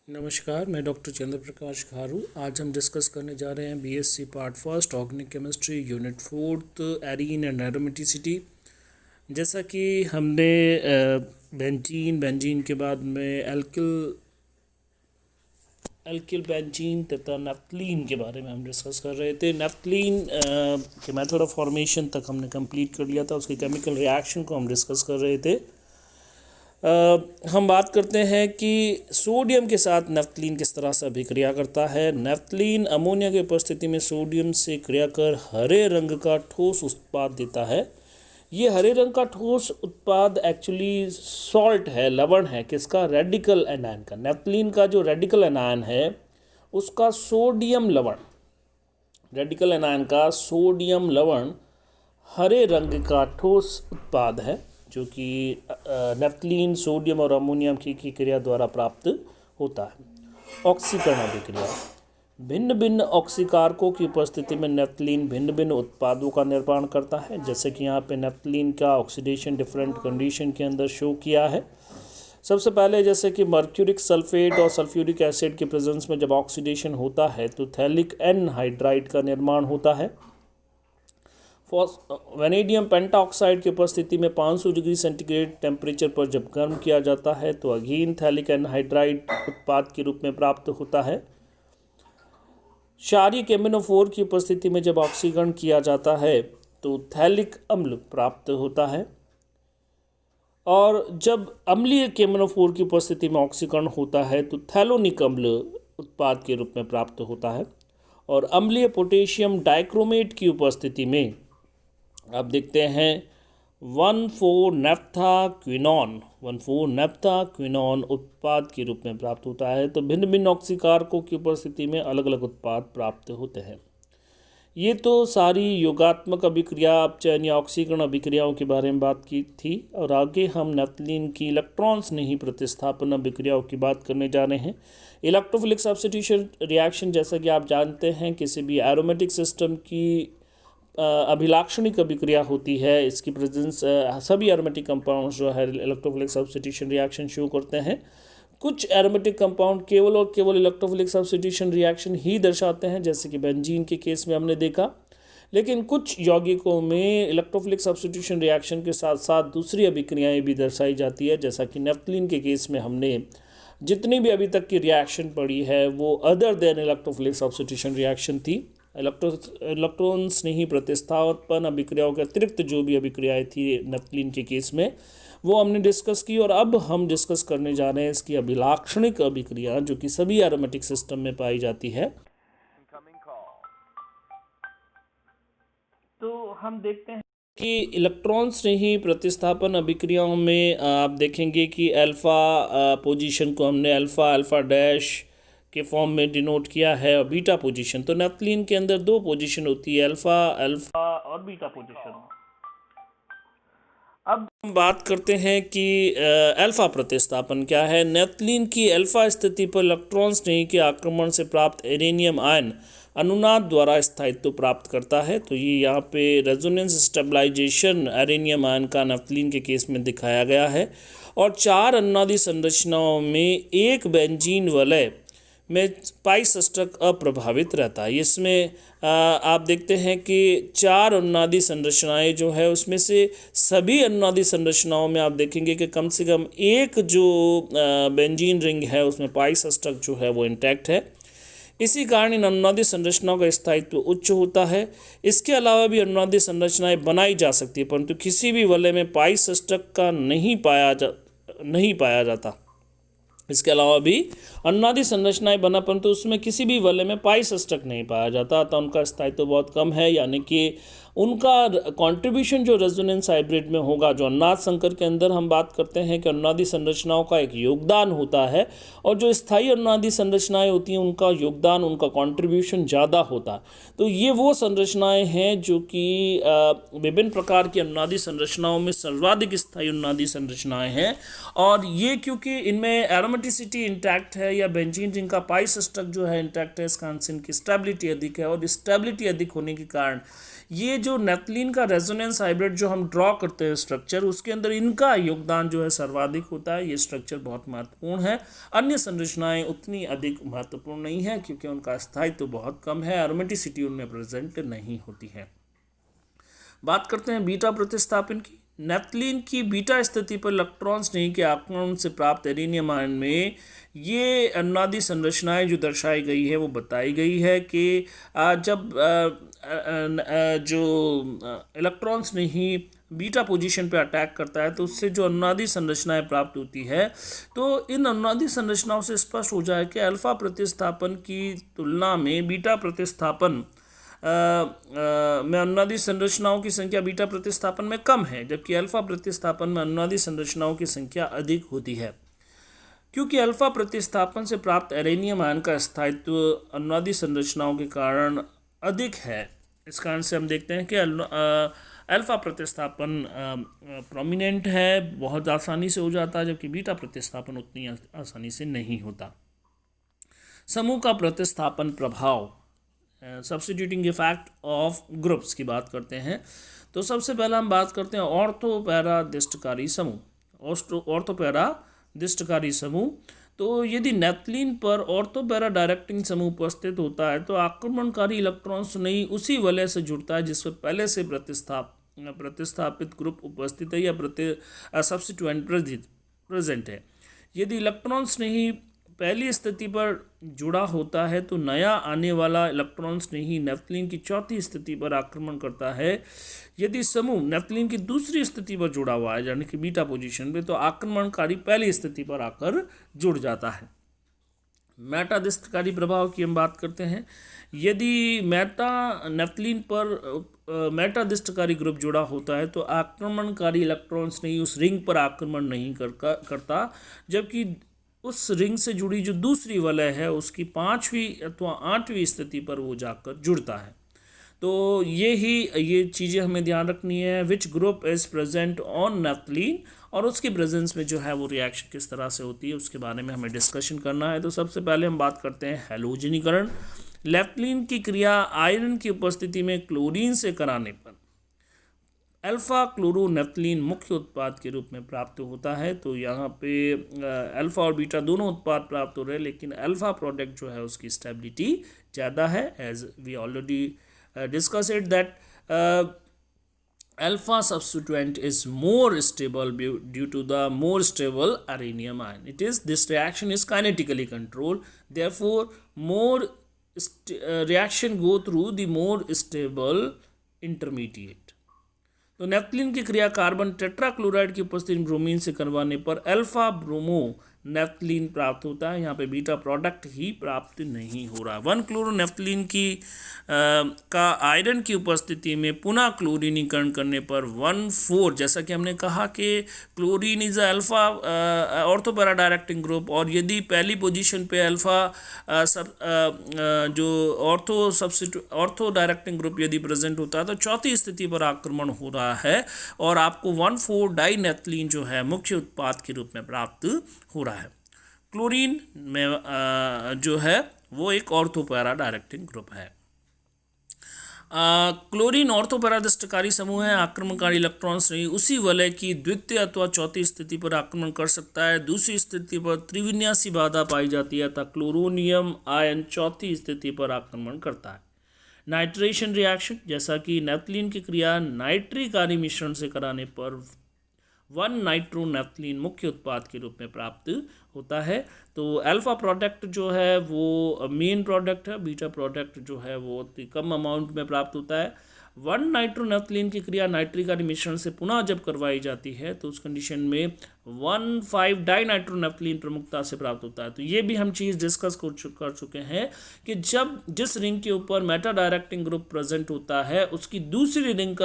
नमस्कार, मैं डॉक्टर चंद्र प्रकाश खारू। आज हम डिस्कस करने जा रहे हैं BSc part first organic chemistry unit fourth arene and aromaticity. जैसा कि हमने बेंजीन के बाद में एल्किल बेंजीन तथा नेफ्थलीन के बारे में हम डिस्कस कर रहे थे। नेफ्थलीन के मेथड ऑफ फॉर्मेशन तक हमने कंप्लीट कर लिया था, उसके केमिकल रिएक्शन को हम डिस्कस कर रहे थे। हम बात करते हैं कि सोडियम के साथ नेफ्थलीन किस तरह से अभिक्रिया करता है। नेफ्थलीन अमोनिया की उपस्थिति में सोडियम से क्रिया कर हरे रंग का ठोस उत्पाद देता है। ये हरे रंग का ठोस उत्पाद एक्चुअली सॉल्ट है, लवण है, किसका? रेडिकल एनायन का। नेफ्थलीन का जो रेडिकल एनायन है उसका सोडियम लवण, रेडिकल एनायन का सोडियम लवण हरे रंग का ठोस उत्पाद है, जो कि नेफ्थलीन सोडियम और अमोनियम की क्रिया द्वारा प्राप्त होता है। ऑक्सीकरण अभिक्रिया। भिन्न भिन्न ऑक्सीकारकों की उपस्थिति में नेफ्थलीन भिन्न भिन्न उत्पादों का निर्माण करता है। जैसे कि यहाँ पे नेफ्थलीन का ऑक्सीडेशन डिफरेंट कंडीशन के अंदर शो किया है। सबसे पहले जैसे कि मर्क्यूरिक सल्फेट और सल्फ्यूरिक एसिड के प्रेजेंस में जब ऑक्सीडेशन होता है तो थैलिक एनहाइड्राइड का निर्माण होता है। वैनेडियम पेंटाऑक्साइड की उपस्थिति में 500 डिग्री सेंटीग्रेड टेम्परेचर पर जब गर्म किया जाता है तो अगेन थैलिक एनहाइड्राइड उत्पाद के रूप में प्राप्त होता है। क्षारीय एमिनोफोर की उपस्थिति में जब ऑक्सीकरण किया जाता है तो थैलिक अम्ल प्राप्त होता है। और जब अम्लीय केमिनोफोर की उपस्थिति में ऑक्सीकरण होता है तो थैलोनिक अम्ल उत्पाद के रूप में प्राप्त होता है। और अम्लीय पोटेशियम डाइक्रोमेट की उपस्थिति में आप देखते हैं 1,4-नेफ्थाक्विनॉन उत्पाद के रूप में प्राप्त होता है। तो भिन्न भिन्न ऑक्सीकारकों की उपस्थिति में अलग अलग उत्पाद प्राप्त होते हैं। ये तो सारी योगात्मक अभिक्रिया, अपचयन या ऑक्सीकरण अभिक्रियाओं के बारे में बात की थी। और आगे हम नेफ्थलीन की इलेक्ट्रॉन स्नेही प्रतिस्थापन अभिक्रियाओं की बात करने जा रहे हैं। इलेक्ट्रोफिलिक सब्स्टिट्यूशन रिएक्शन, जैसा कि आप जानते हैं, किसी भी एरोमेटिक सिस्टम की अभिलाक्षणिक अभिक्रिया होती है। इसकी प्रेजेंस सभी एरोमेटिक कंपाउंड्स जो है इलेक्ट्रोफिलिक सब्स्टिट्यूशन रिएक्शन शो करते हैं। कुछ एरोमेटिक कंपाउंड केवल और केवल इलेक्ट्रोफिलिक सब्स्टिट्यूशन रिएक्शन ही दर्शाते हैं, जैसे कि बेंजीन के केस में हमने देखा। लेकिन कुछ यौगिकों में इलेक्ट्रोफिलिक सब्स्टिट्यूशन रिएक्शन के साथ साथ दूसरी अभिक्रियाएं भी दर्शाई जाती है। जैसा कि नेफ्थलीन के केस में हमने जितनी भी अभी तक की रिएक्शन पढ़ी है वो other than electrophilic substitution reaction थी। इलेक्ट्रॉन स्नेही प्रतिस्थापन अभिक्रियाओं के अतिरिक्त जो भी अभिक्रियाएं थी नेफ्थलीन के केस में वो हमने डिस्कस की। और अब हम डिस्कस करने जा रहे हैं इसकी अभिलाक्षणिक अभिक्रिया, जो कि सभी एरोमेटिक सिस्टम में पाई जाती है। तो हम देखते हैं कि इलेक्ट्रॉन स्नेही प्रतिस्थापन अभिक्रियाओं में आप देखेंगे कि अल्फ़ा पोजीशन को हमने अल्फ़ा डैश के फॉर्म में डिनोट किया है, और बीटा पोजीशन। तो नेफ्थलीन के अंदर दो पोजीशन होती है, अल्फ़ा और बीटा पोजीशन। अब हम बात करते हैं कि अल्फ़ा प्रतिस्थापन क्या है। नेफ्थलीन की अल्फ़ा स्थिति पर इलेक्ट्रॉन स्नेही के आक्रमण से प्राप्त एरेनियम आयन अनुनाद द्वारा स्थायित्व प्राप्त करता है। तो ये यहाँ पे रेजोनेंस स्टेबलाइजेशन एरेनियम आयन का नेफ्थलीन के केस में दिखाया गया है। और 4 अनुनादी संरचनाओं में एक बेंजीन वलय में पाई षष्ठक अप्रभावित रहता है। इसमें आप देखते हैं कि 4 अनुनादी संरचनाएं जो है उसमें से सभी अनुनादी संरचनाओं में आप देखेंगे कि कम से कम एक जो बेंजीन रिंग है उसमें पाई षष्ठक जो है वो इंटैक्ट है। इसी कारण इन अनुनादी संरचनाओं का स्थायित्व उच्च होता है। इसके अलावा भी अनुनादी संरचनाएं बनाई जा सकती है, परंतु किसी भी वलय में पाई षष्ठक का नहीं पाया जाता। इसके अलावा भी अनुनादी संरचनाएं बना, परंतु उसमें किसी भी वलय में पाई षष्ठक नहीं पाया जाता, तो उनका स्थायित्व बहुत कम है। यानी कि उनका कंट्रीब्यूशन जो रेजोनेंस हाइब्रिड में होगा, जो अनुनाद संकर के अंदर हम बात करते हैं कि अनुनादी संरचनाओं का एक योगदान होता है, और जो स्थायी अनुनादी संरचनाएं होती हैं उनका योगदान, उनका कंट्रीब्यूशन ज़्यादा होता है। तो ये वो संरचनाएं हैं जो कि विभिन्न प्रकार की अनुनादी संरचनाओं में सर्वाधिक स्थायी अनुनादी संरचनाएं हैं। और ये क्योंकि इनमें एरोमेटिसिटी इंटैक्ट है, या बेंजीन रिंग का पाई षष्ठक जो है इंटैक्ट है, इसका की स्टेबिलिटी अधिक है। और स्टेबिलिटी अधिक होने के कारण ये जो नेप्थलीन का रेजोनेंस हाइब्रिड जो हम ड्रॉ करते हैं स्ट्रक्चर, उसके अंदर इनका योगदान जो है सर्वाधिक होता है। ये स्ट्रक्चर बहुत महत्वपूर्ण है। अन्य संरचनाएं उतनी अधिक महत्वपूर्ण नहीं है क्योंकि उनका स्थायित्व तो बहुत कम है, एरोमेटिसिटी उनमें प्रेजेंट नहीं होती है। बात करते हैं बीटा प्रतिस्थापन की। नेप्थलीन की बीटा स्थिति पर इलेक्ट्रॉन स्नेही के आक्रमण से प्राप्त एरेनियम आयन में ये अनुनादी संरचनाएं जो दर्शाई गई है वो बताई गई है कि जब जो इलेक्ट्रॉन स्नेही बीटा पोजीशन पे अटैक करता है तो उससे जो अनुनादी संरचनाएं प्राप्त होती है, तो इन अनुनादी संरचनाओं से स्पष्ट हो जाए कि अल्फा प्रतिस्थापन की तुलना में बीटा प्रतिस्थापन में अनुनादी संरचनाओं की संख्या बीटा प्रतिस्थापन में कम है, जबकि अल्फा प्रतिस्थापन में अनुनादी संरचनाओं की संख्या अधिक होती है। क्योंकि अल्फा प्रतिस्थापन से प्राप्त एरेनियम आयन का स्थायित्व अनुनादी संरचनाओं के कारण अधिक है, इस कारण से हम देखते हैं कि अल्फा प्रतिस्थापन प्रोमिनेंट है, बहुत आसानी से हो जाता है, जबकि बीटा प्रतिस्थापन उतनी आसानी से नहीं होता। समूह का प्रतिस्थापन प्रभाव, सब्स्टिट्यूटिंग इफेक्ट ऑफ ग्रुप्स की बात करते हैं। तो सबसे पहला हम बात करते हैं ऑर्थो पैरा दिष्टकारी समूह। ऑर्थो पैरा दिष्टकारी समूह, तो यदि नेप्थलीन पर ऑर्थो पैरा डायरेक्टिंग समूह उपस्थित होता है तो आक्रमणकारी इलेक्ट्रॉन नहीं उसी वलय से जुड़ता है जिस पर पहले से प्रतिस्थापित ग्रुप उपस्थित है या सब्स्टिट्यूएंट प्रेजेंट है। यदि इलेक्ट्रॉन नहीं पहली स्थिति पर जुड़ा होता है तो नया आने वाला इलेक्ट्रॉन स्नेही नेप्थलीन की चौथी स्थिति पर आक्रमण करता है। यदि समूह नेप्थलीन की दूसरी स्थिति पर जुड़ा हुआ है यानी कि बीटा पोजीशन पे, तो आक्रमणकारी पहली स्थिति पर आकर जुड़ जाता है। मेटादिष्टकारी प्रभाव की हम बात करते हैं। यदि नेप्थलीन पर मेटादिष्टकारी ग्रुप जुड़ा होता है तो आक्रमणकारी इलेक्ट्रॉन स्नेही उस रिंग पर आक्रमण नहीं करता, जबकि उस रिंग से जुड़ी जो दूसरी वलय है उसकी 5वीं अथवा 8वीं स्थिति पर वो जाकर जुड़ता है। तो ये चीज़ें हमें ध्यान रखनी है, which group is present on naphthalene, और उसकी प्रेजेंस में जो है वो रिएक्शन किस तरह से होती है उसके बारे में हमें डिस्कशन करना है। तो सबसे पहले हम बात करते हैं हैलोजनीकरण। नेप्थलीन की क्रिया आयरन की उपस्थिति में क्लोरीन से कराने पर अल्फा क्लोरोनेप्थलीन मुख्य उत्पाद के रूप में प्राप्त होता है। तो यहाँ पे अल्फा और बीटा दोनों उत्पाद प्राप्त हो रहे हैं, लेकिन अल्फा प्रोडक्ट जो है उसकी स्टेबिलिटी ज़्यादा है, as we already discuss it that alpha substituent is more stable due to the more stable uranium ion. This reaction is kinetically controlled, therefore more reaction go through the more stable intermediate. तो naphthalene की क्रिया carbon tetrachloride की उपस्थिति में bromine से करवाने पर alpha bromo naphthalene प्राप्त होता है। यहाँ पे बीटा प्रोडक्ट ही प्राप्त नहीं हो रहा। 1 क्लोरोनेप्थलीन की का आयरन की उपस्थिति में पुनः क्लोरीनीकरण करने पर 1,4, जैसा कि हमने कहा कि chlorine is alpha ortho para directing group, और यदि पहली पोजीशन पे अल्फा जो ऑर्थो डायरेक्टिंग ग्रुप यदि प्रेजेंट होता है तो चौथी स्थिति पर आक्रमण हो रहा है और आपको 1,4 डाइनेप्थलीन जो है मुख्य उत्पाद के रूप में प्राप्त हो रहा है। क्लोरीन में जो है वो एक ऑर्थो पैरा डायरेक्टिंग ग्रुप है। क्लोरीन ऑर्थो पैरादिष्टकारी समूह है। आक्रमणकारी इलेक्ट्रॉन्स नहीं उसी वलय की द्वितीय अथवा चौथी स्थिति पर आक्रमण कर सकता है। दूसरी स्थिति पर त्रिविन्यासी बाधा पाई जाती है तथा क्लोरोनियम आयन चौथी स्थिति पर आक्रमण करता है। नाइट्रेशन रिएक्शन, जैसा कि नेप्थलीन की क्रिया नाइट्रिक आयन मिश्रण से कराने पर 1 नाइट्रोनेप्थलीन मुख्य उत्पाद के रूप में प्राप्त होता है। तो अल्फा प्रोडक्ट जो है वो मेन प्रोडक्ट है, बीटा प्रोडक्ट जो है वो कम अमाउंट में प्राप्त होता है। 1 नाइट्रोनेप्थलीन की क्रिया नाइट्रिक आयन मिश्रण से पुनः जब करवाई जाती है तो उस कंडीशन में 1,5 डाइनाइट्रोनेप्थलीन प्रमुखता से प्राप्त होता है। तो ये भी हम चीज़ डिस्कस कर चुके हैं कि जब जिस रिंग के ऊपर मेटा डायरेक्टिंग ग्रुप प्रेजेंट होता है उसकी दूसरी रिंग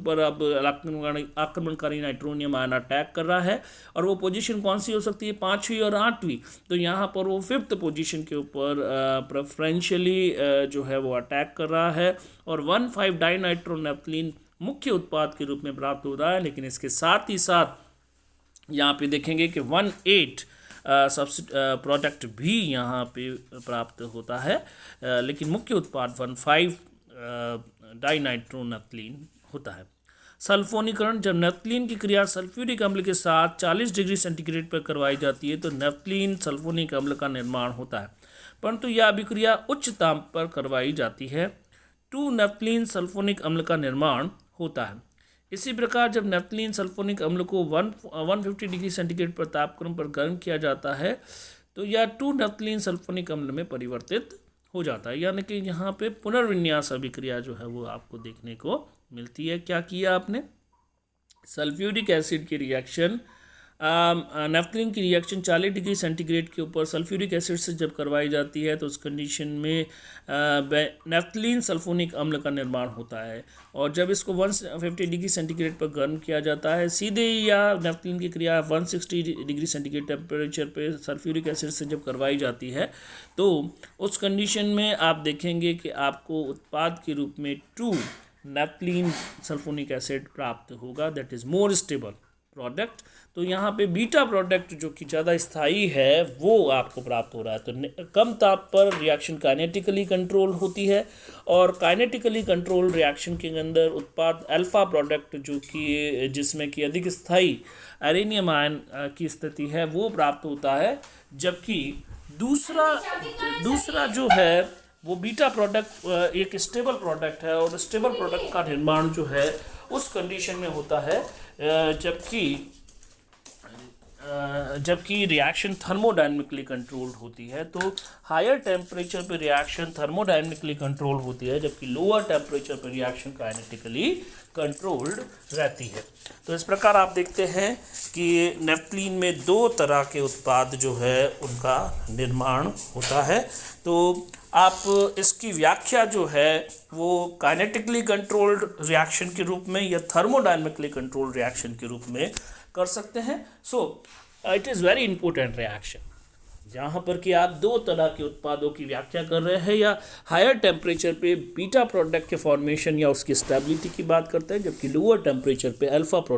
पर अब आक्रमणकारी नाइट्रोनियम आयन अटैक कर रहा है, और वो पोजीशन कौन सी हो सकती है, 5वीं और 8वीं। तो यहाँ पर वो 5th पोजीशन के ऊपर प्रेफरेंशियली जो है वो अटैक कर रहा है और 1,5 डाइनाइट्रोनेप्थलीन मुख्य उत्पाद के रूप में प्राप्त हो रहा है। लेकिन इसके साथ ही साथ यहाँ पे देखेंगे कि 1,8 प्रोडक्ट भी यहाँ पे प्राप्त होता है, लेकिन मुख्य उत्पाद 1,5 डाइनाइट्रोनेफ्थलीन होता है। सल्फोनीकरण, जब नेफ्थलीन की क्रिया सल्फ्यूरिक अम्ल के साथ 40 डिग्री सेंटीग्रेड पर करवाई जाती है तो नेफ्थलीन सल्फोनिक अम्ल का निर्माण होता है, परंतु यह अभिक्रिया उच्च ताप पर करवाई जाती है 2 नेफ्थलीन सल्फोनिक अम्ल का निर्माण होता है। इसी प्रकार जब नेफ्थलीन सल्फोनिक अम्ल को 150 डिग्री सेंटीग्रेड पर तापक्रम पर गर्म किया जाता है तो यह 2 नेफ्थलीन सल्फोनिक अम्ल में परिवर्तित हो जाता है, यानी कि यहाँ पे पुनर्विन्यास अभिक्रिया जो है वो आपको देखने को मिलती है। क्या किया आपने, सल्फ्यूरिक एसिड की रिएक्शन नेफ्थलीन की रिएक्शन 40 डिग्री सेंटीग्रेड के ऊपर सल्फ्यूरिक एसिड से जब करवाई जाती है तो उस कंडीशन में नेफ्थलीन सल्फोनिक अम्ल का निर्माण होता है, और जब इसको 150 डिग्री सेंटीग्रेड पर गर्म किया जाता है सीधे या नेफ्थलीन की क्रिया 160 डिग्री सेंटीग्रेड टेम्परेचर पे सल्फ्यूरिक एसिड से जब करवाई जाती है तो उस कंडीशन में आप देखेंगे कि आपको उत्पाद के रूप में 2 नेफ्थलीन सल्फोनिक एसिड प्राप्त होगा, that is more stable product. तो यहाँ पे बीटा प्रोडक्ट जो कि ज़्यादा स्थायी है वो आपको प्राप्त हो रहा है। तो कम ताप पर रिएक्शन काइनेटिकली कंट्रोल होती है, और काइनेटिकली कंट्रोल रिएक्शन के अंदर उत्पाद अल्फा प्रोडक्ट जो कि जिसमें कि अधिक स्थायी एरेनियम आयन की स्थिति है वो प्राप्त होता है, जबकि दूसरा जो है वो बीटा प्रोडक्ट एक स्टेबल प्रोडक्ट है, और स्टेबल प्रोडक्ट का निर्माण जो है उस कंडीशन में होता है जबकि रिएक्शन थर्मोडायनेमिकली कंट्रोल्ड होती है। तो हायर टेम्परेचर पे रिएक्शन थर्मोडायनेमिकली कंट्रोल होती है, जबकि लोअर टेम्परेचर पे रिएक्शन काइनेटिकली कंट्रोल्ड रहती है। तो इस प्रकार आप देखते हैं कि नेफ्थलीन में 2 तरह के उत्पाद जो है उनका निर्माण होता है। तो आप इसकी व्याख्या जो है वो काइनेटिकली कंट्रोल्ड रिएक्शन के रूप में या थर्मोडायनेमिकली कंट्रोल्ड रिएक्शन के रूप में कर सकते हैं। So it is very important reaction जहाँ पर कि आप 2 तरह के उत्पादों की व्याख्या कर रहे हैं, या हायर टेम्परेचर पे बीटा प्रोडक्ट के फॉर्मेशन या उसकी स्टेबिलिटी की बात करते हैं, जबकि लोअर टेम्परेचर पे अल्फा प्रोडक्ट